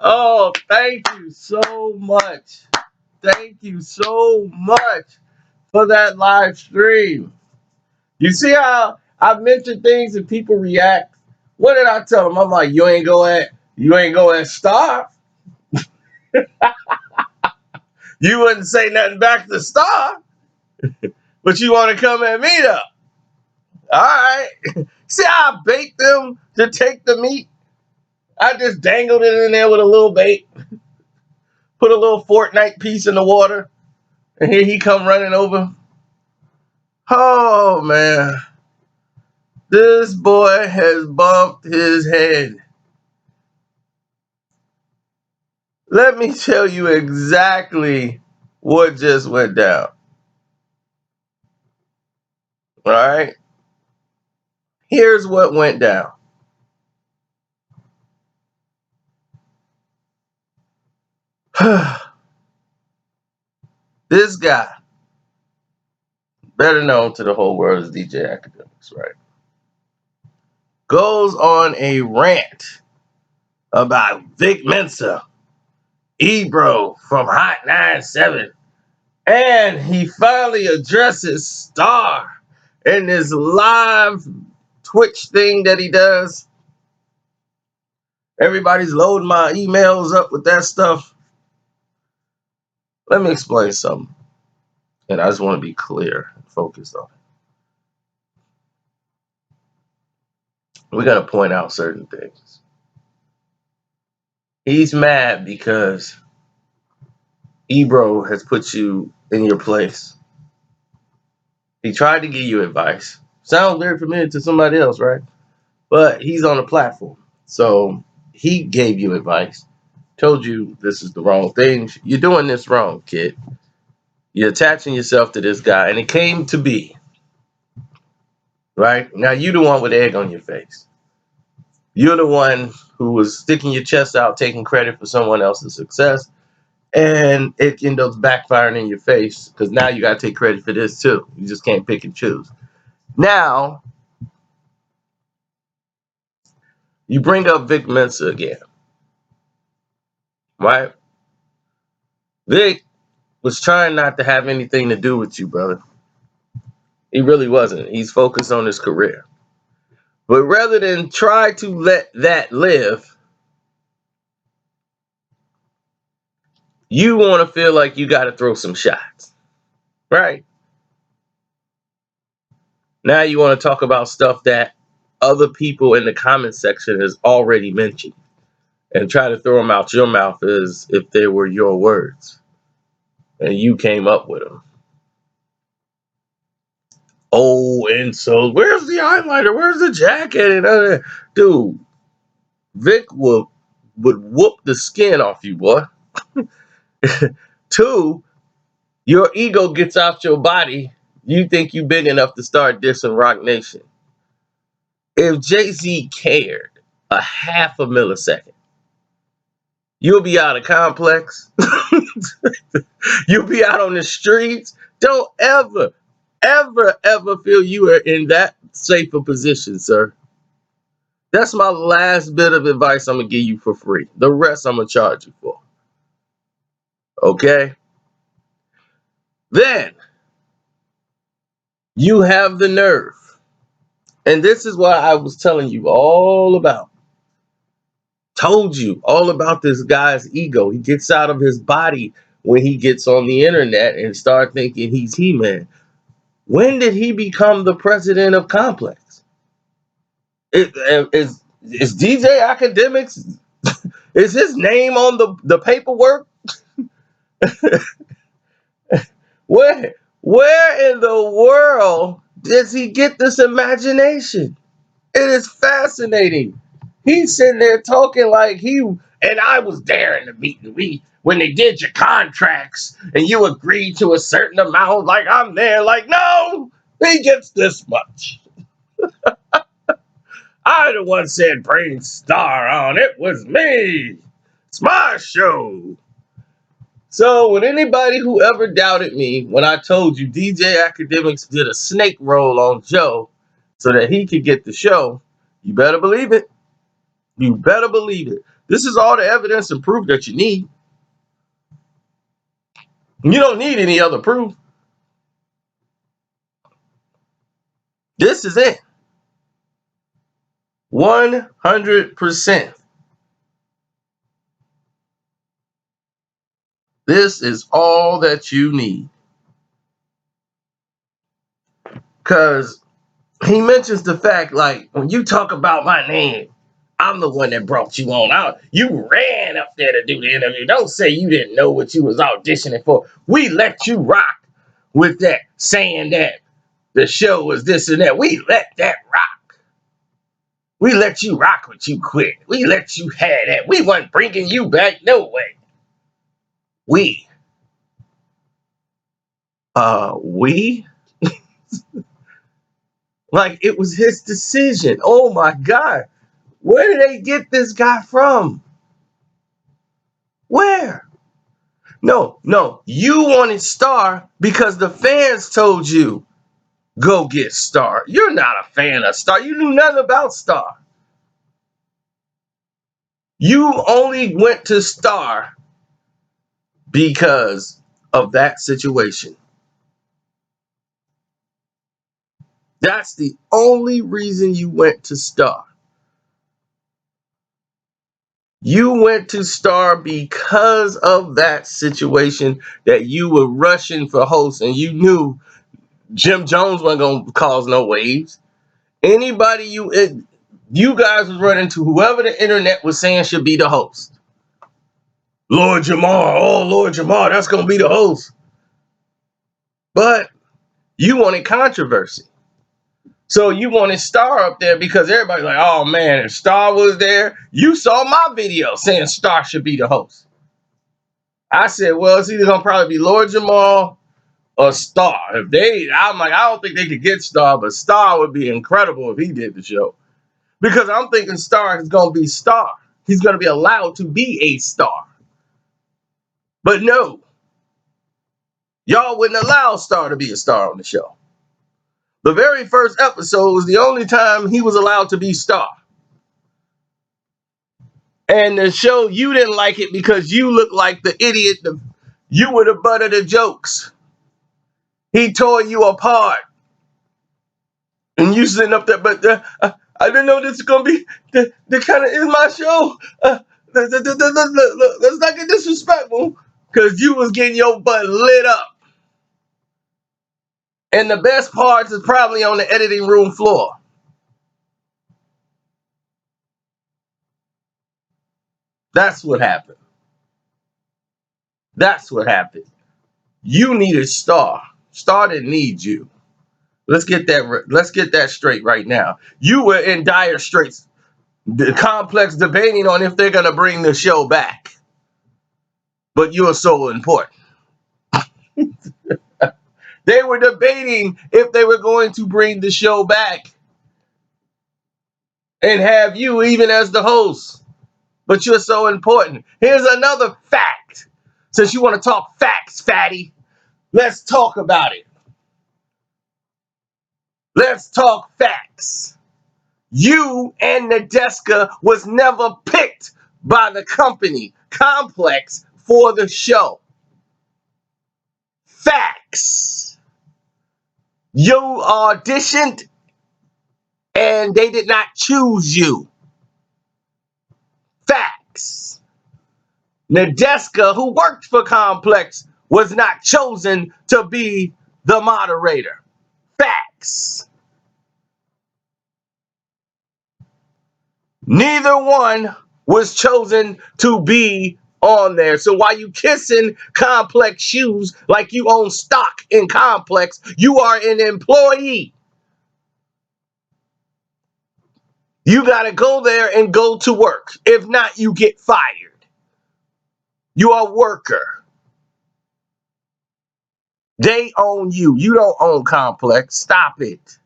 Oh, thank you so much. Thank you so much for that live stream. You see how I mention things and people react? What did I tell them? I'm like, you ain't go at Star. You wouldn't say nothing back to Star, but you want to come at me though. All right. See how I bait them to take the meat? I just dangled it in there with a little bait, put a little Fortnite piece in the water, and here he come running over. Oh man, this boy has bumped his head. Let me tell you exactly what just went down. All right. Here's what went down. This guy, better known to the whole world as DJ Akademiks, right, goes on a rant about Vic Mensa, Ebro from Hot 97, and he finally addresses Star in this live Twitch thing that he does. Everybody's loading my emails up with that stuff. Let me explain something, and I just want to be clear and focused on it. We're going to point out certain things. He's mad because Ebro has put you in your place. He tried to give you advice. Sounds very familiar to somebody else, right? But he's on a platform. So he gave you advice, told you this is the wrong thing. You're doing this wrong, kid. You're attaching yourself to this guy, and it came to be. Right? Now you're the one with egg on your face. You're the one who was sticking your chest out, taking credit for someone else's success, and it ends up backfiring in your face because now you got to take credit for this too. You just can't pick and choose. Now, you bring up Vic Mensa again, right? Vic was trying not to have anything to do with you, brother. He really wasn't. He's focused on his career. But rather than try to let that live, you want to feel like you got to throw some shots, right? Now you want to talk about stuff that other people in the comment section has already mentioned and try to throw them out your mouth as if they were your words and you came up with them. Oh, and so where's the highlighter? Where's the jacket? And dude, Vic would whoop the skin off you, boy. Two, your ego gets out your body. You think you big enough to start dissing Rock Nation. If Jay-Z cared a half a millisecond, you'll be out of complex. You'll be out on the streets. Don't ever, ever, ever feel you are in that safer position, sir. That's my last bit of advice I'm going to give you for free. The rest I'm going to charge you for. Okay? Then, you have the nerve. And this is what I was telling you all about. Told you all about this guy's ego. He gets out of his body when he gets on the internet and start thinking he's He-Man. When did he become the president of Complex? Is DJ Akademiks, is his name on the paperwork? Where in the world does he get this imagination? It is fascinating. He's sitting there talking like and I was there in the meeting. When they did your contracts and you agreed to a certain amount, like I'm there, like, no, he gets this much. I the one said bring Star on. It was me. It's my show. So when anybody who ever doubted me when I told you DJ Akademiks did a snake roll on Joe so that he could get the show, you better believe it. You better believe it. This is all the evidence and proof that you need. You don't need any other proof. This is it. 100%. This is all that you need. Because he mentions the fact, like, when you talk about my name, I'm the one that brought you on out. You ran up there to do the interview. Don't say you didn't know what you was auditioning for. We let you rock with that, saying that the show was this and that. We let that rock. We let you rock when you quit. We let you have that. We weren't bringing you back. No way. We? Like, it was his decision. Oh my God. Where did they get this guy from? Where? No. You wanted Star because the fans told you, go get Star. You're not a fan of Star. You knew nothing about Star. You only went to Star because of that situation. That's the only reason you went to Star. You went to Star because of that situation, that you were rushing for hosts and you knew Jim Jones wasn't going to cause no waves. Anybody you guys was running to whoever the internet was saying should be the host. Lord Jamar, oh Lord Jamar, that's going to be the host. But you wanted controversy. So you wanted Star up there because everybody's like, oh man, if Star was there, you saw my video saying Star should be the host. I said, well, it's either gonna probably be Lord Jamal or Star. I'm like, I don't think they could get Star, but Star would be incredible if he did the show. Because I'm thinking Star is gonna be Star. He's gonna be allowed to be a star. But no, y'all wouldn't allow Star to be a star on the show. The very first episode was the only time he was allowed to be Star. And the show, you didn't like it because you looked like the idiot. You were the butt of the jokes. He tore you apart. And you sitting up there, but I didn't know this is going to be the kind of, is my show. Let's not get disrespectful. Because you was getting your butt lit up. And the best parts is probably on the editing room floor. That's what happened. That's what happened. You needed Star. Star didn't need you. Let's get that straight right now. You were in dire straits. The Complex debating on if they're going to bring the show back. But you're so important. They were debating if they were going to bring the show back and have you even as the host. But you're so important. Here's another fact. Since you want to talk facts, fatty, let's talk about it. Let's talk facts. You and Nadeska was never picked by the company Complex for the show. Facts. You auditioned and they did not choose you. Facts. Nadeska, who worked for Complex, was not chosen to be the moderator. Facts. Neither one was chosen to be on there. So while you kissing Complex shoes like you own stock in Complex, you are an employee. You got to go there and go to work. If not, you get fired. You are a worker. They own you. You don't own Complex. Stop it.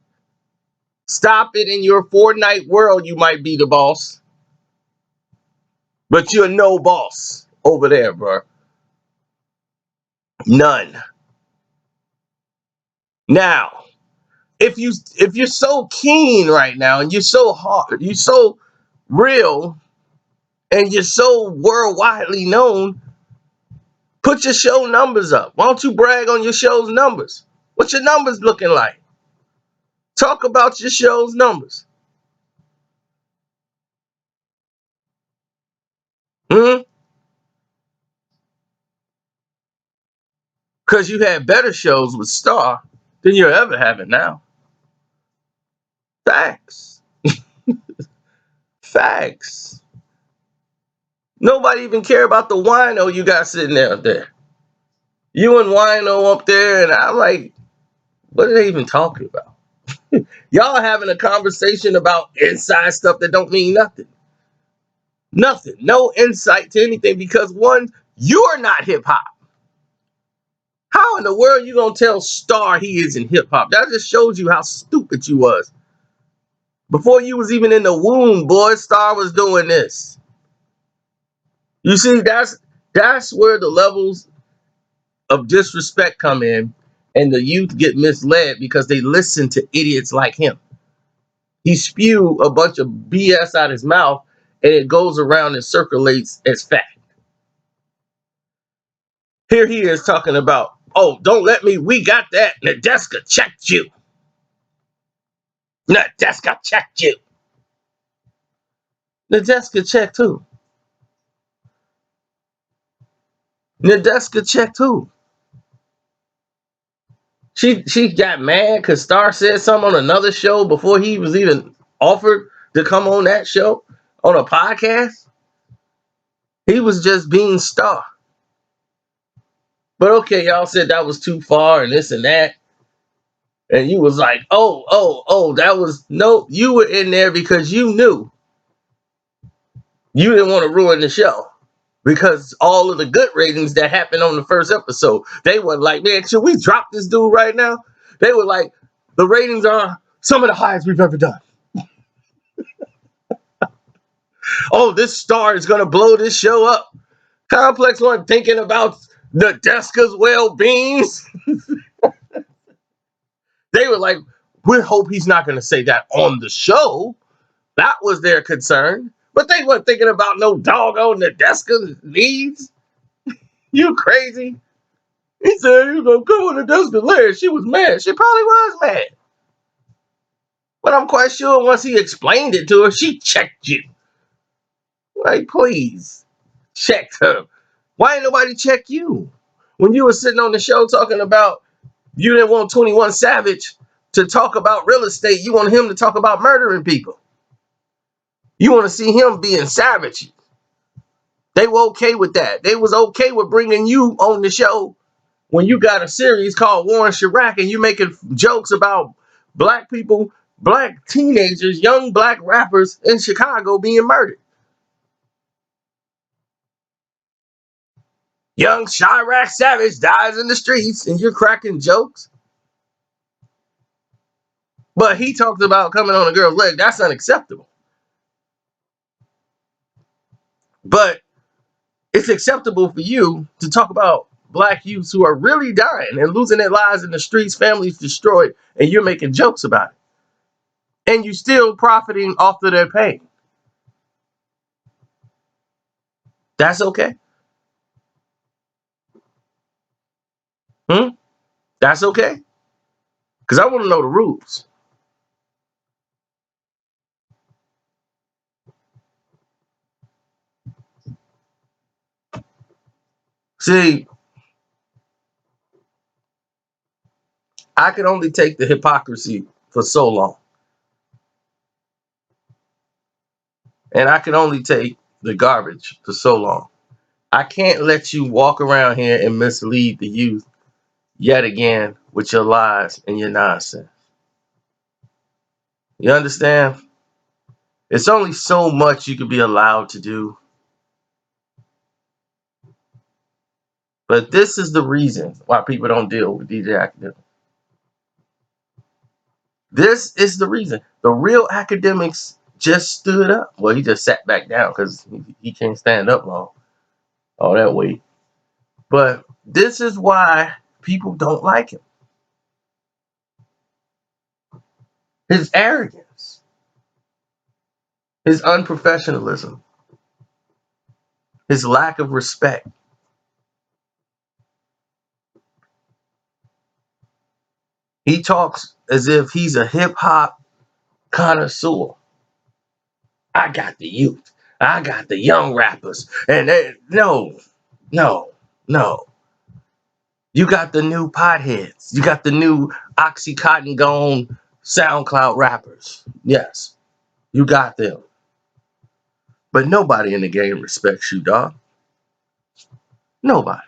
Stop it. In your Fortnite world, you might be the boss. But you're no boss over there, bro. None. Now, if you're so keen right now and you're so hard, you're so real and you're so worldwidely known, put your show numbers up. Why don't you brag on your show's numbers? What's your numbers looking like? Talk about your show's numbers. Because you had better shows with Star than you're ever having now. Facts. Facts. Nobody even care about the wino you got sitting there up there. You and wino up there, and I'm like, what are they even talking about? Y'all having a conversation about inside stuff that don't mean nothing. Nothing. No insight to anything because one, you're not hip hop. How in the world you gonna tell Star he isn't hip hop? That just shows you how stupid you was. Before you was even in the womb, boy, Star was doing this. You see, that's where the levels of disrespect come in, and the youth get misled because they listen to idiots like him. He spew a bunch of BS out his mouth, and it goes around and circulates as fact. Here he is talking about, oh, don't let me, we got that. Nadeska checked you. Nadeska checked you. Nadeska checked who? Nadeska checked who? She got mad because Star said something on another show before he was even offered to come on that show on a podcast. He was just being Star. But okay, y'all said that was too far and this and that. And you was like, oh, that was, no, you were in there because you knew you didn't want to ruin the show. Because all of the good ratings that happened on the first episode, they were like, man, should we drop this dude right now? They were like, the ratings are some of the highest we've ever done. Oh, this Star is going to blow this show up. Complex wasn't thinking about Nadeska's well-being. They were like, we hope he's not going to say that on the show. That was their concern. But they weren't thinking about no doggone Nadeska needs. You crazy? He said he was going to come on Nadeska's lair. She was mad. She probably was mad. But I'm quite sure once he explained it to her, she checked you. Like, please, check her. Why ain't nobody check you? When you were sitting on the show talking about you didn't want 21 Savage to talk about real estate, you want him to talk about murdering people. You want to see him being savage. They were okay with that. They was okay with bringing you on the show when you got a series called Warren Chirac and you making jokes about black people, black teenagers, young black rappers in Chicago being murdered. Young Chirac Savage dies in the streets and you're cracking jokes. But he talked about coming on a girl's leg. That's unacceptable. But it's acceptable for you to talk about black youths who are really dying and losing their lives in the streets, families destroyed, and you're making jokes about it. And you're still profiting off of their pain. That's okay. That's okay. Because I want to know the rules. See, I can only take the hypocrisy for so long. And I can only take the garbage for so long. I can't let you walk around here and mislead the youth yet again with your lies and your nonsense. You understand? It's only so much you can be allowed to do. But this is the reason why people don't deal with DJ Akademiks. This is the reason. The real Akademiks just stood up. Well, he just sat back down because he can't stand up long. All that weight. But this is why people don't like him. His arrogance. his unprofessionalism, his lack of respect. He talks as if he's a hip hop connoisseur. I got the youth. I got the young rappers. And no, no, no. You got the new potheads. You got the new Oxycontin gone SoundCloud rappers. Yes, you got them. But nobody in the game respects you, dog. Nobody.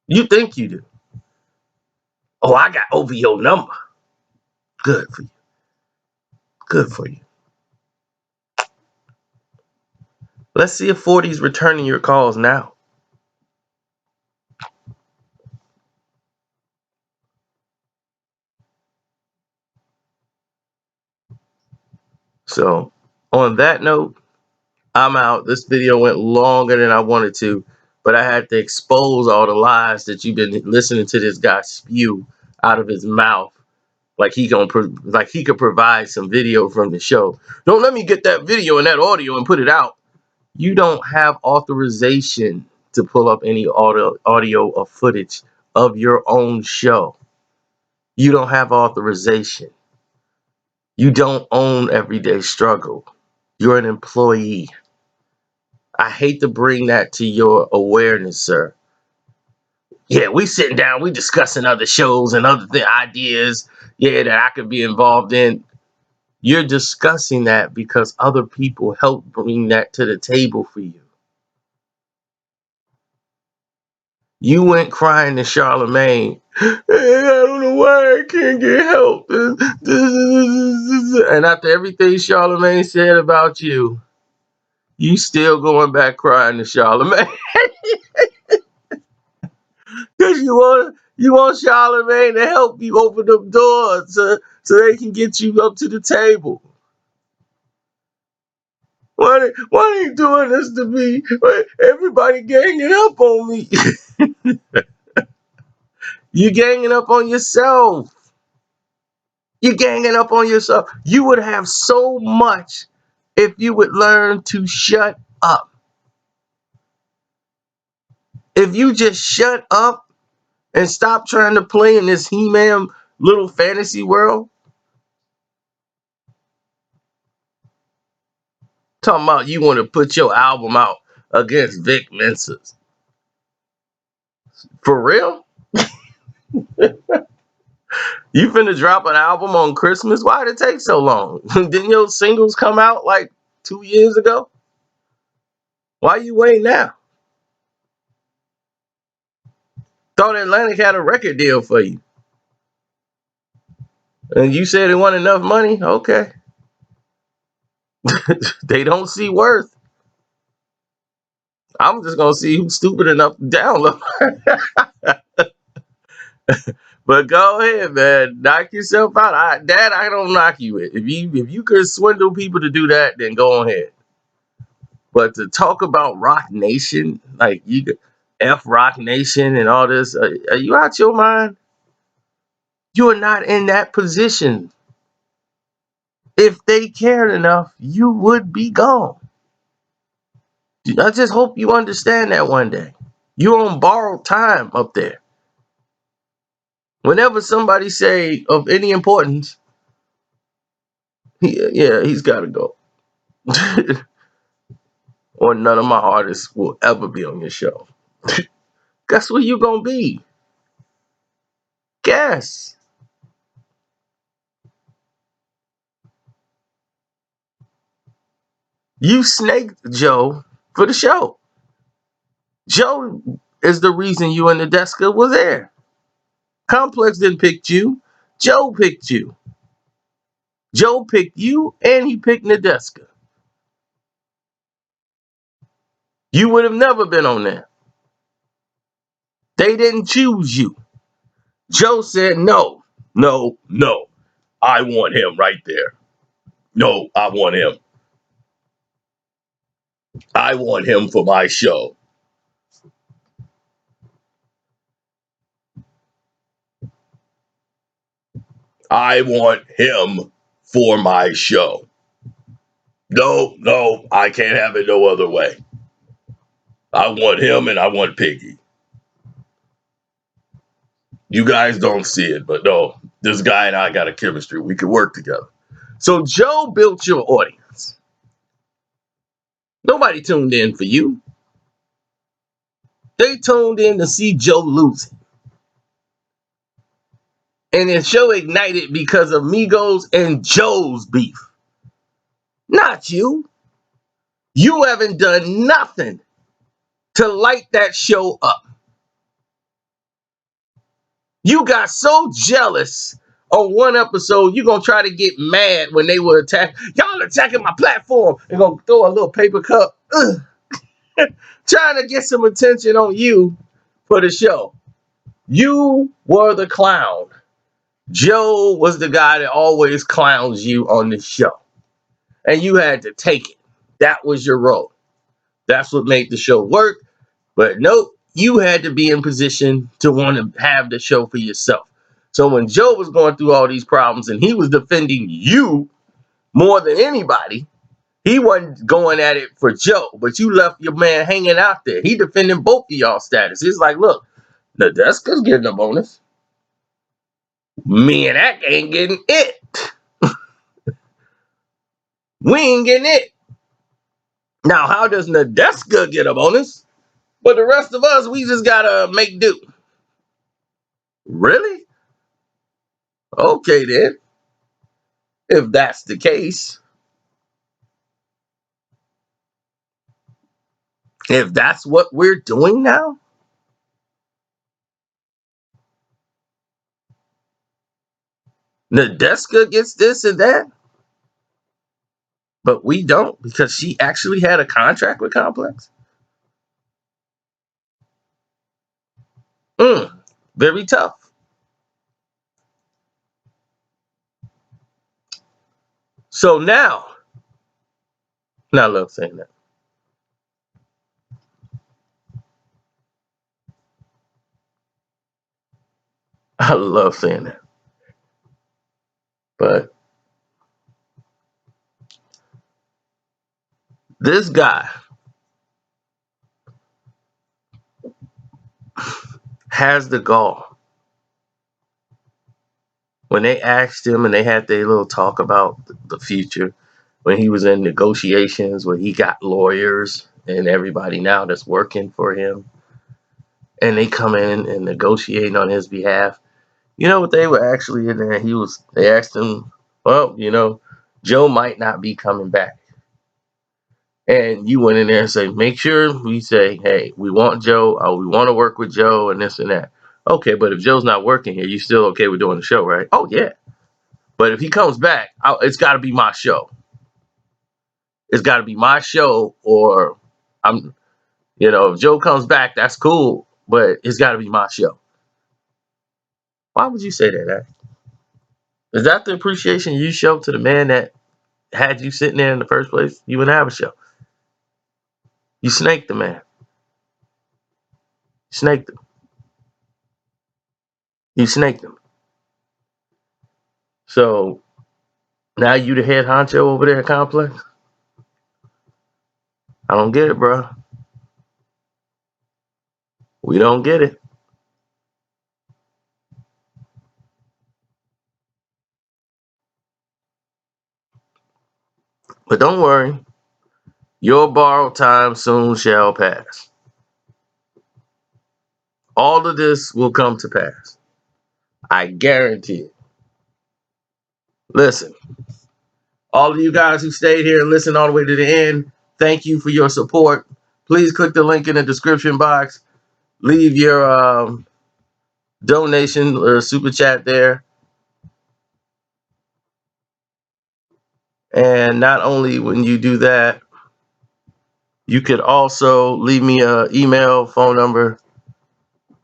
You think you do. Oh, I got OVO number. Good for you. Good for you. Let's see if 40's returning your calls now. So, on that note, I'm out. This video went longer than I wanted to, but I had to expose all the lies that you've been listening to this guy spew out of his mouth. Like he could provide some video from the show. Don't let me get that video and that audio and put it out. You don't have authorization to pull up any audio or footage of your own show. You don't have authorization. You don't own Everyday Struggle. You're an employee. I hate to bring that to your awareness, sir. Yeah, we sitting down, we discussing other shows and other ideas, that I could be involved in. You're discussing that because other people helped bring that to the table for you. You went crying to Charlemagne. Hey, I don't know why I can't get help. And after everything Charlemagne said about you, you still going back crying to Charlemagne. Because you want Charlemagne to help you open them doors so they can get you up to the table. Why are you doing this to me? Everybody ganging up on me. You ganging up on yourself. You're ganging up on yourself. You would have so much if you would learn to shut up. If you just shut up and stop trying to play in this He-Man little fantasy world. Talking about you want to put your album out against Vic Mensa's. For real? You finna drop an album on Christmas? Why did it take so long? Didn't your singles come out like 2 years ago? Why you waiting now? Thought Atlantic had a record deal for you. And you said it wasn't enough money? Okay. They don't see worth. I'm just gonna see who's stupid enough to download. But go ahead, man. Knock yourself out. I don't knock you it. If you could swindle people to do that, then go ahead. But to talk about Rock Nation, like you F Rock Nation and all this, are you out your mind? You're not in that position. If they cared enough, you would be gone. I just hope you understand that one day. You're on borrowed time up there. Whenever somebody say of any importance, he's got to go. Or none of my artists will ever be on your show. Guess where you gonna be? Guess. You snaked Joe for the show. Joe is the reason you and Nadeska was there. Complex didn't pick you. Joe picked you. Joe picked you and he picked Nadeska. You would have never been on there. They didn't choose you. Joe said, no. I want him right there. No, I want him. I want him for my show. I want him for my show. No, I can't have it no other way. I want him and I want Piggy. You guys don't see it, but no, this guy and I got a chemistry. We can work together. So Joe built your audience. Nobody tuned in for you. They tuned in to see Joe losing. And the show ignited because of Migos and Joe's beef. Not you. You haven't done nothing to light that show up. You got so jealous on one episode, you're going to try to get mad when they were attacked. Y'all attacking my platform. They're going to throw a little paper cup. Trying to get some attention on you for the show. You were the clown. Joe was the guy that always clowns you on the show. And you had to take it. That was your role. That's what made the show work. But nope, you had to be in position to want to have the show for yourself. So when Joe was going through all these problems and he was defending you more than anybody, he wasn't going at it for Joe, but you left your man hanging out there. He defending both of y'all status. It's like, look, Nadeska's getting a bonus. Me and Ak ain't getting it. We ain't getting it. Now, how does Nadeska get a bonus? But the rest of us, we just gotta make do. Really? Okay then. If that's the case. If that's what we're doing now. Nadeska gets this and that. But we don't because she actually had a contract with Complex. Very tough. So now I love saying that. I love saying that. But this guy has the gall. When they asked him and they had their little talk about the future, when he was in negotiations, where he got lawyers and everybody now that's working for him, and they come in and negotiating on his behalf. You know what they were actually in there? They asked him, well, Joe might not be coming back. And you went in there and say, make sure we say, hey, we want Joe, or we want to work with Joe and this and that. Okay, but if Joe's not working here, you still okay with doing the show, right? Oh, yeah. But if he comes back, it's got to be my show. It's got to be my show, or if Joe comes back, that's cool, but it's got to be my show. Why would you say that? Is that the appreciation you show to the man that had you sitting there in the first place? You wouldn't have a show. You snaked the man. Snaked him. You snaked him. So now you the head honcho over there at Complex? I don't get it, bro. We don't get it. But don't worry. Your borrowed time soon shall pass. All of this will come to pass. I guarantee it. Listen, all of you guys who stayed here and listened all the way to the end, thank you for your support. Please click the link in the description box. Leave your donation or super chat there. And not only when you do that, you could also leave me an email, phone number,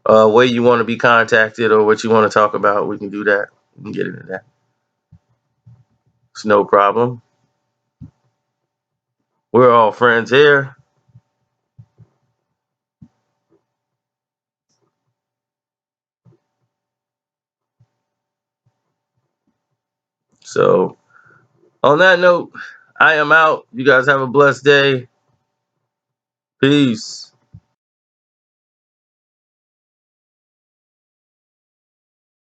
way you want to be contacted or what you want to talk about. We can do that. We can get into that. It's no problem. We're all friends here. So on that note, I am out. You guys have a blessed day. Peace.